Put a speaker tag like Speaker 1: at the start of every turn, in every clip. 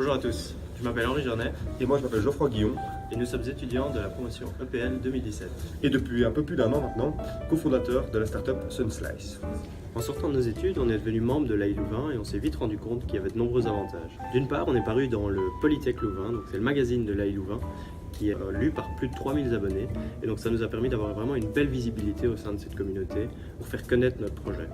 Speaker 1: Bonjour à tous, je m'appelle Henri Jornet
Speaker 2: Et moi je m'appelle Geoffroy Guillon.
Speaker 1: et nous sommes étudiants de la promotion EPL 2017.
Speaker 2: Et depuis un peu plus d'un an maintenant, cofondateur de la startup Sunslice.
Speaker 1: En sortant de nos études, on est devenu membre de l'AI Louvain et on s'est vite rendu compte qu'il y avait de nombreux avantages. D'une part, on est paru dans le Polytech Louvain, donc c'est le magazine de l'AI Louvain, qui est lu par plus de 3000 abonnés. Et donc ça nous a permis d'avoir vraiment une belle visibilité au sein de cette communauté pour faire connaître notre projet.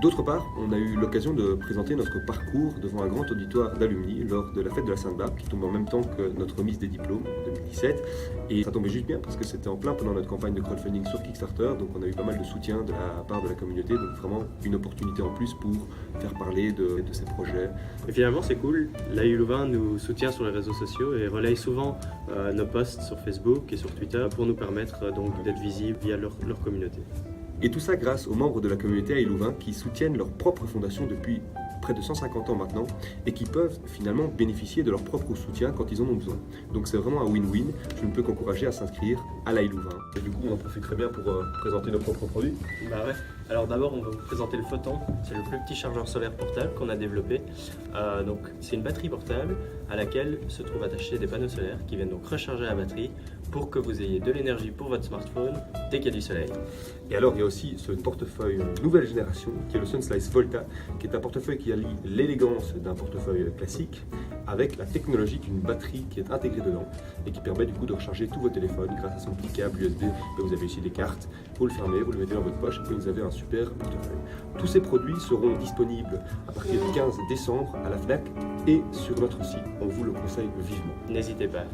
Speaker 2: D'autre part, on a eu l'occasion de présenter notre parcours devant un grand auditoire d'alumni lors de la fête de la Sainte-Barbe qui tombe en même temps que notre remise des diplômes en 2017. Et ça tombait juste bien parce que c'était en plein pendant notre campagne de crowdfunding sur Kickstarter, donc on a eu pas mal de soutien de la part de la communauté, donc vraiment une opportunité en plus pour faire parler de ces projets.
Speaker 1: Et finalement c'est cool, l'AI Louvain nous soutient sur les réseaux sociaux et relaye souvent nos posts sur Facebook et sur Twitter pour nous permettre donc d'être visibles via leur communauté.
Speaker 2: Et tout ça grâce aux membres de la communauté AI Louvain qui soutiennent leur propre fondation depuis près de 150 ans maintenant et qui peuvent finalement bénéficier de leur propre soutien quand ils en ont besoin. Donc c'est vraiment un win-win. Je ne peux qu'encourager à s'inscrire à l'AI Louvain. Et du coup, on en profite très bien pour présenter nos propres produits.
Speaker 1: Bah ouais. Alors d'abord, on va vous présenter le Photon. C'est le plus petit chargeur solaire portable qu'on a développé. Donc c'est une batterie portable à laquelle se trouvent attachés des panneaux solaires qui viennent donc recharger la batterie pour que vous ayez de l'énergie pour votre smartphone dès qu'il y a du soleil.
Speaker 2: Et alors, il y a aussi ce portefeuille nouvelle génération qui est le Sunslice Volta, qui est un portefeuille qui allie l'élégance d'un portefeuille classique avec la technologie d'une batterie qui est intégrée dedans et qui permet du coup de recharger tous vos téléphones grâce à son petit câble USB. Vous avez ici des cartes, vous le fermez, vous le mettez dans votre poche et vous avez un super portefeuille. Tous ces produits seront disponibles à partir du 15 décembre à la FNAC et sur notre site. On vous le conseille vivement.
Speaker 1: N'hésitez pas.